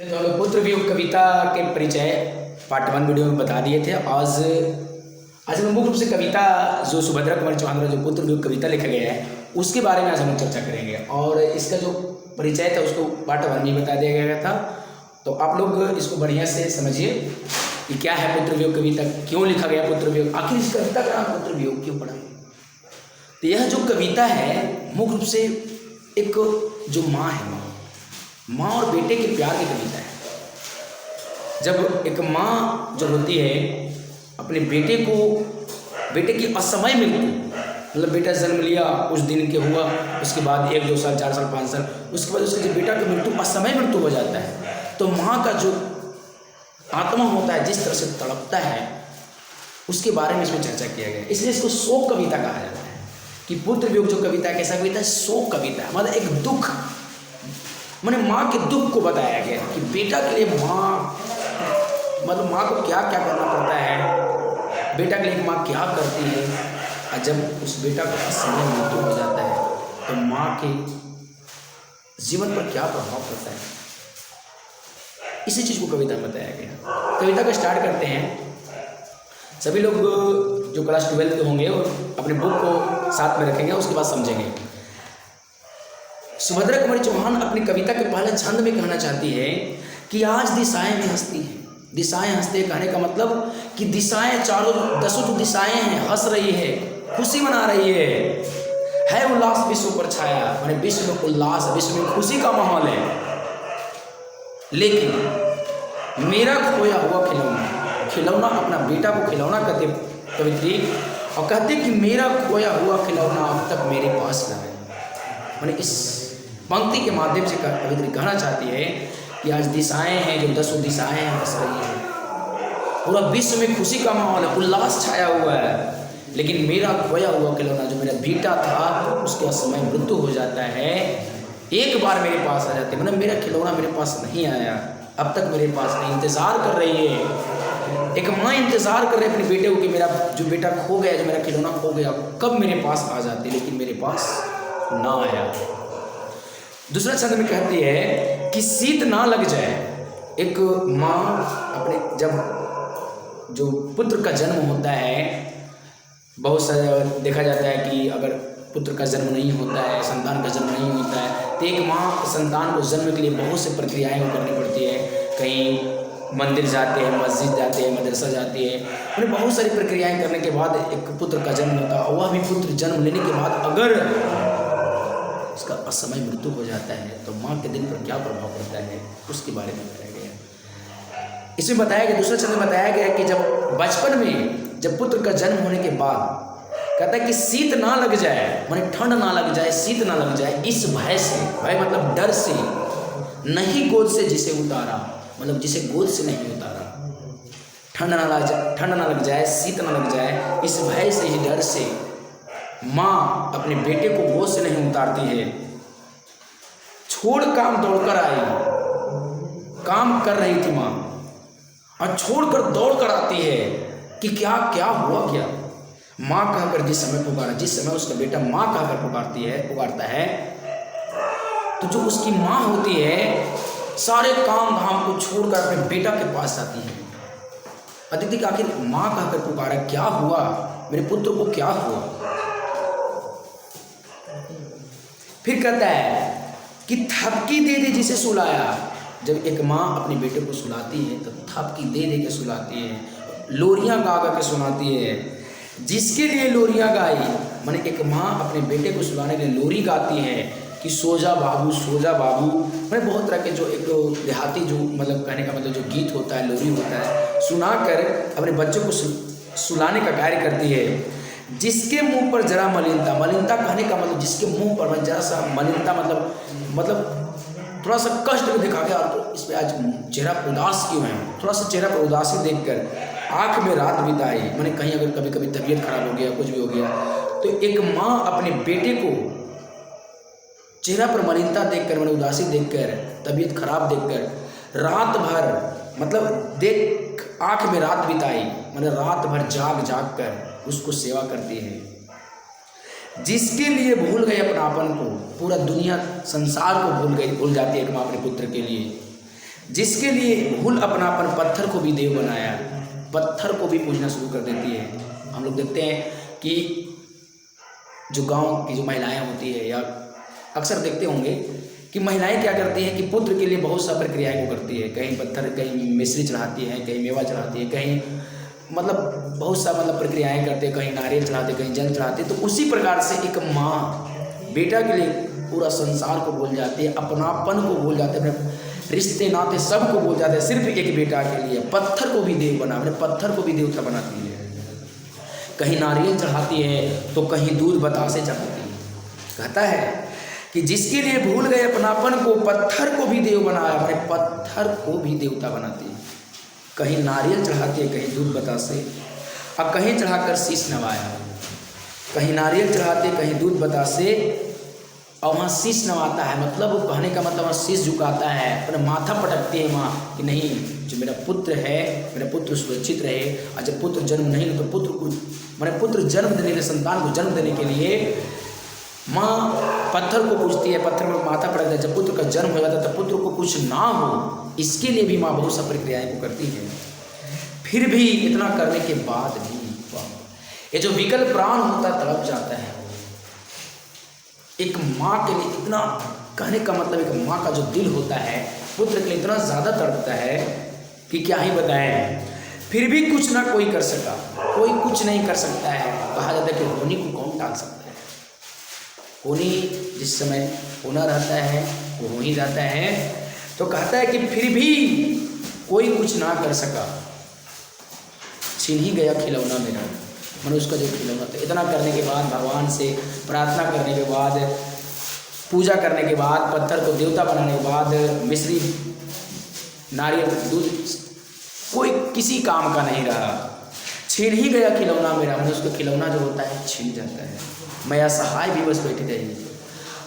तो हम लोग पुत्र वियोग कविता के परिचय पार्ट 1 वीडियो में बता दिए थे। आज हम मुख्य रूप से कविता जो सुभद्रा कुमारी चौहान द्वारा जो पुत्र वियोग कविता लिखा गया है उसके बारे में आज हम चर्चा करेंगे। और इसका जो परिचय था उसको पार्ट 1 में बता दिया गया था, तो आप लोग इसको बढ़िया से समझिए कि क्या है पुत्र वियोग कविता, क्यों लिखा गया पुत्र वियोग, आखिर इस कविता का नाम पुत्र वियोग क्यों पड़ा। तो यह जो कविता है मुख्य रूप से एक जो माँ है, माँ और बेटे के प्यार की कविता है। जब एक माँ जो होती है अपने बेटे की असमय मृत्यु, मतलब बेटा जन्म लिया उस दिन के हुआ, उसके बाद 1 2 साल 4 साल 5 साल, उसके बाद उसके जब बेटा की मृत्यु असमय मृत्यु हो जाता है, तो माँ का जो आत्मा होता है जिस तरह से तड़पता है उसके बारे में इसमें चर्चा किया गया है। इसलिए इसको शोक कविता कहा जाता है कि पुत्र वियोग जो कविता है कैसा कविता है, शोक कविता है। मतलब एक दुख, मैंने माँ के दुख को बताया गया कि बेटा के लिए माँ, मतलब माँ को क्या क्या करना पड़ता है, बेटा के लिए माँ क्या करती है, और जब उस बेटा का असमय मृत्यु हो जाता है तो माँ के जीवन पर क्या प्रभाव पड़ता है, इसी चीज़ को कविता में बताया गया। कविता को स्टार्ट करते हैं। सभी लोग जो क्लास 12 के होंगे और अपने बुक को साथ में रखेंगे, उसके बाद समझेंगे। सुभद्रा कुमारी चौहान अपनी कविता के पहले छंद में कहना चाहती है कि आज दिशाएं भी हंसती हैं। दिशाएं हंसते कहने का मतलब कि दिशाएं चारों 10 जो दिशाएं हैं हंस रही है, खुशी मना रही है उल्लास विश्व पर छाया, माने विश्व में उल्लास, विश्व में खुशी का माहौल है। लेकिन मेरा खोया हुआ खिलौना अपना बेटा को खिलौना कहते कवित्री, और कहते कि मेरा खोया हुआ खिलौना अब तक मेरे पास ना है। मैंने इस पंक्ति के माध्यम से कवित्री कहना चाहती है कि आज दिशाएं हैं जो 10 दिशाएं हंस रही हैं, पूरा विश्व में खुशी का माहौल है, उल्लास छाया हुआ है, लेकिन मेरा खोया हुआ खिलौना जो मेरा बेटा था उसका समय मृत्यु हो जाता है, एक बार मेरे पास आ जाती है। मतलब मेरा खिलौना मेरे पास नहीं आया, अब तक मेरे पास नहीं, इंतज़ार कर रही है। एक माँ इंतज़ार कर रही है अपने बेटे को कि मेरा जो बेटा खो गया, जो मेरा खिलौना खो गया, कब मेरे पास आ जाती, लेकिन मेरे पास ना आया। दूसरा छंद में कहती है कि शीत ना लग जाए। एक माँ अपने जब जो पुत्र का जन्म होता है, बहुत सारा देखा जाता है कि अगर पुत्र का जन्म नहीं होता है, संतान का जन्म नहीं होता है, तो एक माँ संतान को जन्म के लिए बहुत से प्रक्रियाएं करनी पड़ती है। कहीं मंदिर जाते हैं, मस्जिद जाते हैं, मदरसा जाती है, उन्हें बहुत सारी प्रक्रियाएं करने के बाद एक पुत्र का जन्म होता है। और वह भी पुत्र जन्म लेने के बाद अगर उसका असमय मृत्यु हो जाता है तो माँ के दिल पर क्या प्रभाव पड़ता है, उसके बारे में बताया गया। इसमें बताया गया, दूसरे छंद में बताया गया कि जब बचपन में जब पुत्र का जन्म होने के बाद कहता है कि शीत ना लग जाए, माने ठंड ना लग जाए, शीत ना लग जाए, इस भय से, भय मतलब डर से, नहीं गोद से जिसे उतारा, मतलब जिसे गोद से नहीं उतारा, ठंड ना लग जाए, शीत ना लग जाए, इस भय से ही डर से माँ अपने बेटे को गोद से नहीं उतारती है। छोड़ काम दौड़कर आई, काम कर रही थी माँ और छोड़कर दौड़ कर आती है कि क्या क्या हुआ, क्या माँ कहकर जिस समय पुकारा, जिस समय उसका बेटा माँ कहकर पुकारता है, तो जो उसकी माँ होती है सारे काम धाम को छोड़कर अपने बेटा के पास आती है। अदिति का आखिर माँ कहकर पुकारा, क्या हुआ, मेरे पुत्र को क्या हुआ। फिर कहता है कि थपकी दे दे जिसे सुलाया। जब एक माँ अपने बेटे को सुलाती है तो थपकी दे दे के सुलाती है, लोरियां गा गा के सुनाती है। जिसके लिए लोरियां गाई, माने एक माँ अपने बेटे को सुलाने के लिए लोरी गाती है कि सो जा बाबू, सो जा बाबू। मैंने बहुत तरह के जो एक देहाती जो मतलब कहने का मतलब जो गीत होता है, लोरी होता है, सुनाकर अपने बच्चों को सुलाने का कार्य करती है। जिसके मुंह पर जरा मलिनता, मलिनता कहने का मतलब जिसके मुंह पर जरा सा मलिनता, मतलब थोड़ा सा कष्ट में दिखा गया, तो इस पर आज चेहरा उदास क्यों है, थोड़ा सा चेहरा पर उदासी देखकर आँख में रात बिताई। मैंने कहीं अगर कभी कभी तबीयत खराब हो गया, कुछ भी हो गया, तो एक माँ अपने बेटे को चेहरा पर मलिनता देखकर, मैंने उदासी देखकर, तबीयत खराब देखकर रात भर मतलब देख आँख में रात बिताई, मैंने रात भर जाग जाग कर उसको सेवा करती है। जिसके लिए भूल गए अपनापन को, पूरा दुनिया संसार को भूल जाती है एक माँ अपने पुत्र के लिए। जिसके लिए भूल अपनापन पत्थर को भी देव बनाया, पत्थर को भी पूजना शुरू कर देती है। हम लोग देखते हैं कि जो गांव की जो महिलाएं होती है, या अक्सर देखते होंगे कि महिलाएं क्या करती हैं कि पुत्र के लिए बहुत सा प्रक्रियाएं को करती है। कहीं पत्थर, कहीं मिश्री चढ़ाती हैं, कहीं मेवा चढ़ाती है, कहीं मतलब बहुत सा मतलब प्रक्रियाएं करते हैं, कहीं नारियल चढ़ाते, कहीं जल चढ़ाते। तो उसी प्रकार से एक माँ बेटा के लिए पूरा संसार को भूल जाती है, अपनापन को भूल जाते हैं, अपने रिश्ते नाते सब को भूल जाते हैं, सिर्फ एक बेटा के लिए पत्थर को भी देव बना, अपने पत्थर को भी देवता बनाती है। कहीं नारियल चढ़ाती है तो कहीं दूध बतासे चढ़ाती है। कहता है कि जिसके लिए भूल गए अपनापन को, पत्थर को भी देव बनाया, अपने पत्थर को भी देवता बनाती है। कहीं नारियल चढ़ाती है, कहीं दूध बतासे, और कहीं चढ़ाकर शीश नवाया। कहीं नारियल चढ़ाते, कहीं दूध बतासे, और वहाँ शीश नवाता है। मतलब वो कहने का मतलब शीश झुकाता है, अपना माथा पटकती है माँ कि नहीं, जो मेरा पुत्र है, मेरा पुत्र सुरक्षित रहे। और जब पुत्र जन्म नहीं हो तो पुत्र को, मैंने पुत्र जन्म देने के लिए, संतान को जन्म देने के लिए माँ पत्थर को पूजती है, पत्थर में माथा पटकता है। जब पुत्र का जन्म हो जाता है तब पुत्र को कुछ ना हो, इसके लिए भी माँ बहुत सा प्रक्रियाएं को करती है। फिर भी इतना करने के बाद भी ये जो विकल प्राण होता है तड़प जाता है। एक माँ के लिए इतना, कहने का मतलब एक माँ का जो दिल होता है पुत्र के लिए इतना ज़्यादा तड़पता है कि क्या ही बताएं। फिर भी कुछ ना कोई कर सका, कोई कुछ नहीं कर सकता है। कहा जाता है कि होनी को कौन टाल सकता है। होनी जिस समय होना रहता है वो हो ही जाता है। तो कहता है कि फिर भी कोई कुछ ना कर सका, छीन ही गया खिलौना मेरा, मैंने उसका जो खिलौना था। इतना करने के बाद, भगवान से प्रार्थना करने के बाद, पूजा करने के बाद, पत्थर को देवता बनाने के बाद, मिश्री नारियल दूध, कोई किसी काम का नहीं रहा। छीन ही गया खिलौना मेरा, मैंने उसका खिलौना जो होता है छीन जाता है। मैं असहाय भी बस बैठी रही।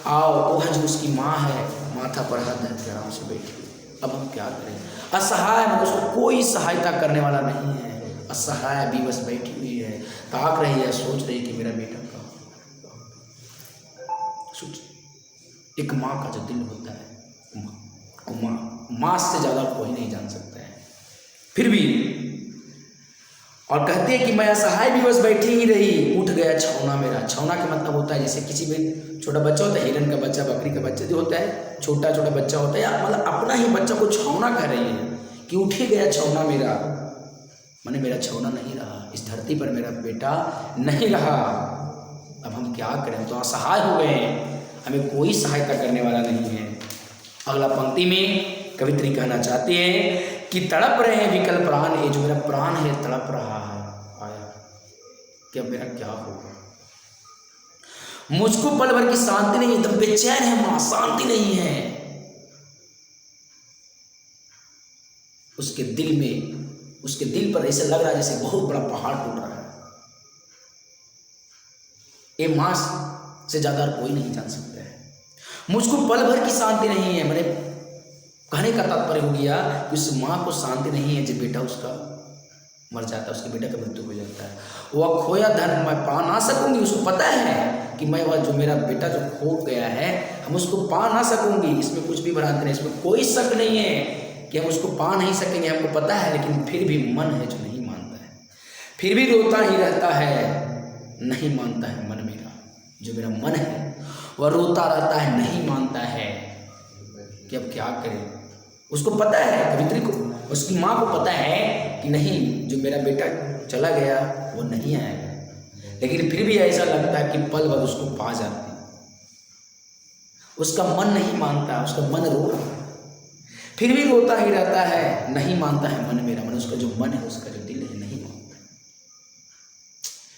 आओ, वह जो उसकी माँ है माथा पर हाथ धर के आराम से बैठी। अब हम क्या करें? असहाय, मतलब उसको कोई सहायता करने वाला नहीं है। असहाय भी बस बैठी हुई है, ताक रही है, सोच रही कि मेरा बेटा कहाँ। सोच, एक माँ का जो दिल होता है, माँ से ज़्यादा कोई नहीं जान सकता है। फिर भी, और कहते हैं कि मैं असहाय भी बस बैठी ही रही। उठ गया छौना मेरा। छौना का मतलब होता है जैसे किसी भी छोटा बच्चा होता है, हिरन का बच्चा, बकरी का बच्चा जो होता है, छोटा छोटा बच्चा होता है, या मतलब अपना ही बच्चा को छौना कह रही है कि उठ ही गया छौना मेरा। मैंने मेरा छौना नहीं रहा, इस धरती पर मेरा बेटा नहीं रहा। अब हम क्या करें? तो असहाय हो गए हैं, हमें कोई सहायता करने वाला नहीं है। अगला पंक्ति में कवित्री कहना चाहते हैं कि तड़प रहे हैं विकल प्राण, ये जो मेरा प्राण है तड़प रहा है, आया कि अब मेरा क्या होगा। मुझको पल भर की शांति नहीं, एकदम बेचैन है मां, शांति नहीं है। उसके दिल में, उसके दिल पर ऐसा लग रहा है जैसे बहुत बड़ा पहाड़ टूट रहा है। ये मां से ज्यादा कोई नहीं जान सकता है। मुझको पल भर की शांति नहीं है। मैंने कहने का तात्पर्य हो गया कि उस माँ को शांति नहीं है जब बेटा उसका मर जाता है, उसके बेटा का मृत्यु हो जाता है। वह खोया धन मैं पा ना सकूंगी। उसको पता है कि मैं वह जो मेरा बेटा जो खो गया है, हम उसको पा ना सकूंगी। इसमें कुछ भी भ्रांति नहीं, इसमें कोई शक नहीं है कि हम उसको पा नहीं सकेंगे, हमको पता है। लेकिन फिर भी मन है जो नहीं मानता है, फिर भी रोता ही रहता है, नहीं मानता है मन मेरा। जो मेरा मन है वह रोता रहता है, नहीं मानता है कि अब क्या करें। उसको पता है, कवित्री को, उसकी माँ को पता है कि नहीं, जो मेरा बेटा चला गया वो नहीं आएगा। लेकिन फिर भी ऐसा लगता है कि पल भर उसको पा जाती। उसका मन नहीं मानता, उसका मन रो रहा है, फिर भी रोता ही रहता है, नहीं मानता है मन मेरा। मन, उसका जो मन है, उसका जो दिल है, नहीं मानता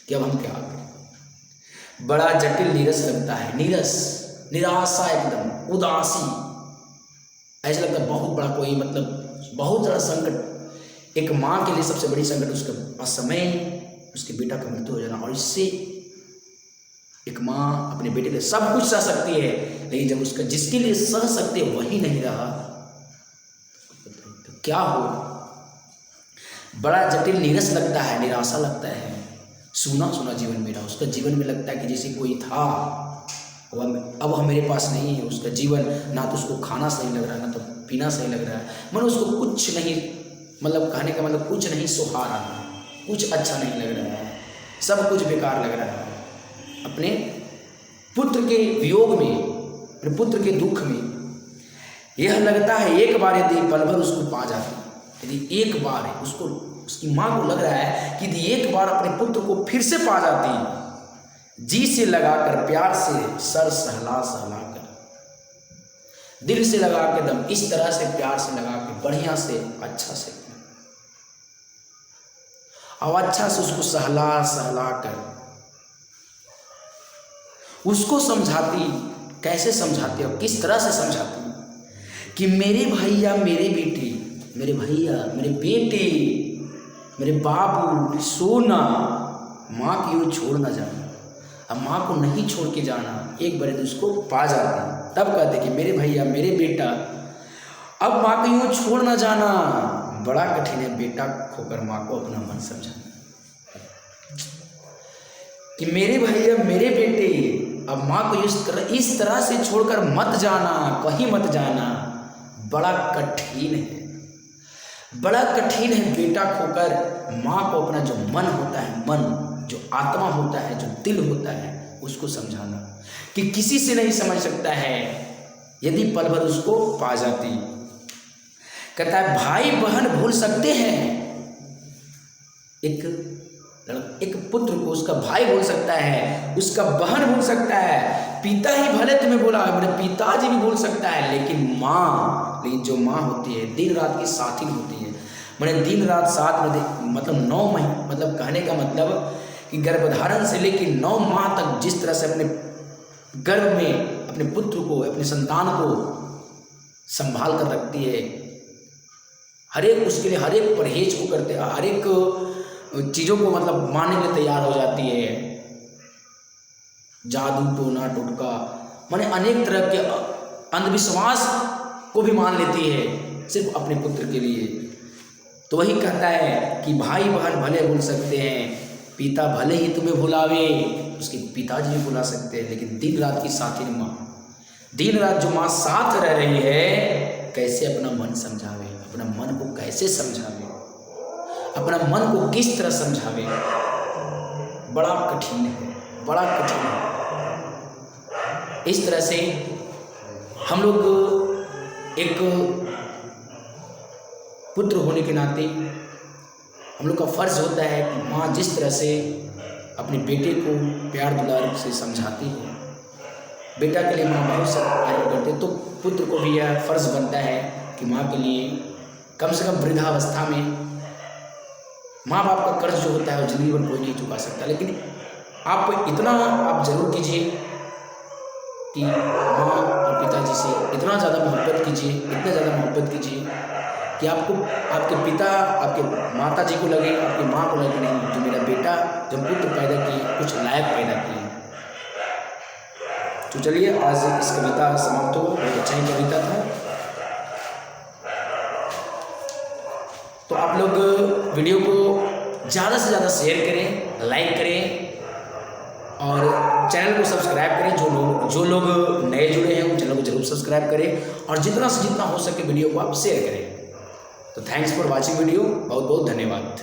कि अब हम क्या करें। बड़ा जटिल नीरस लगता है, नीरस, निराशा, एकदम उदासी, ऐसा लगता है बहुत बड़ा कोई, मतलब बहुत ज़्यादा संकट। एक माँ के लिए सबसे बड़ी संकट उसका असमय उसके बेटा का मृत्यु हो जाना। और इससे एक माँ अपने बेटे के लिए सब कुछ सह सकती है, लेकिन जब उसका जिसके लिए सह सकते वही नहीं रहा तो क्या हो। बड़ा जटिल नीरस लगता है, निराशा लगता है, सूना सूना जीवन मेरा। उसका जीवन में लगता है कि जैसे कोई था अब वह मेरे पास नहीं है। उसका जीवन ना तो उसको खाना सही लग रहा है, ना तो पीना सही लग रहा है, मतलब उसको कुछ नहीं, मतलब कहने का मतलब कुछ नहीं सुहा रहा है, कुछ अच्छा नहीं लग रहा है, सब कुछ बेकार लग रहा है। अपने पुत्र के वियोग में, अपने पुत्र के दुख में यह लगता है एक बार यदि पल भर उसको पा जाती, यदि एक बार उसको, उसकी माँ को लग रहा है कि यदि एक बार अपने पुत्र को फिर से पा जाती, जी से लगाकर, प्यार से, सर सहला सहला कर, दिल से लगा के, दम इस तरह से प्यार से लगा के, बढ़िया से, अच्छा से, और अच्छा से उसको सहला सहला कर उसको समझाती। कैसे समझाती और किस तरह से समझाती कि मेरे भैया, मेरे बेटे, मेरे भैया, मेरे बेटे, मेरे बाबू, सोना, माँ की ओर छोड़ ना जाना। अब माँ को नहीं छोड़ के जाना, एक बार उसको पा जाती तब कहते कि मेरे भैया, मेरे बेटा, अब माँ की ओर छोड़ ना जाना। बड़ा कठिन है बेटा खोकर माँ को अपना मन समझाना, कि मेरे भैया, मेरे बेटे, अब माँ को इस तरह से छोड़कर मत जाना, कहीं मत जाना। बड़ा कठिन है, बड़ा कठिन है बेटा खोकर माँ को अपना जो मन होता है, मन जो आत्मा होता है, जो दिल होता है, उसको समझाना, कि किसी से नहीं समझ सकता है यदि पल भर उसको पा जाती। कहता है भाई बहन भूल सकते हैं, एक पुत्र को उसका भाई बोल सकता है, उसका बहन बोल सकता है, पिता ही भले तुम्हें बोला, मेरे पिताजी भी बोल सकता है, लेकिन माँ, लेकिन जो माँ होती है दिन रात की साथी होती है, मैंने दिन रात साथ में, मतलब 9 महीने, मतलब कहने का मतलब कि गर्भधारण से लेकर 9 माह तक जिस तरह से अपने गर्भ में अपने पुत्र को, अपने संतान को संभाल कर रखती है, हर एक उसके लिए हर एक परहेज को करते, हर एक चीज़ों को मतलब मानने के लिए तैयार हो जाती है। जादू टोना टोटका, माने अनेक तरह के अंधविश्वास को भी मान लेती है सिर्फ अपने पुत्र के लिए। तो वही कहता है कि भाई बहन भले भूल सकते हैं, पिता भले ही तुम्हें भुलावे, उसके पिताजी भी भुला सकते हैं, लेकिन दिन रात की साथी माँ, दिन रात जो माँ साथ रह रही है, कैसे अपना मन समझावे, अपना मन को कैसे समझावे, अपना मन को किस तरह समझावे, बड़ा कठिन है, बड़ा कठिन है। इस तरह से हम लोग एक पुत्र होने के नाते हम लोग का फर्ज होता है कि माँ जिस तरह से अपने बेटे को प्यार दुलार से समझाती है, बेटा के लिए माँ बहुत सारा कार्य करते, तो पुत्र को भी यह फर्ज बनता है कि माँ के लिए कम से कम वृद्धावस्था में, माँ बाप का कर्ज जो होता है वो जिंदगी भर कोई नहीं चुका सकता, लेकिन आप इतना आप जरूर कीजिए कि माँ और पिताजी से इतना ज़्यादा मोहब्बत कीजिए, इतना ज़्यादा मोहब्बत कीजिए कि आपको, आपके पिता, आपके माता जी को लगे, आपकी माँ को लगे नहीं, जो मेरा बेटा, जो पुत्र पैदा किए, कुछ लायक पैदा किए। तो चलिए आज इस कविता समाप्त हो, बहुत अच्छा ही कविता था। तो आप लोग वीडियो को ज़्यादा से ज़्यादा शेयर करें, लाइक करें और चैनल को सब्सक्राइब करें। जो लोग नए जुड़े हैं उन चैनल को जरूर सब्सक्राइब करें और जितना से जितना हो सके वीडियो को आप शेयर करें। तो थैंक्स फॉर वॉचिंग वीडियो, बहुत बहुत धन्यवाद।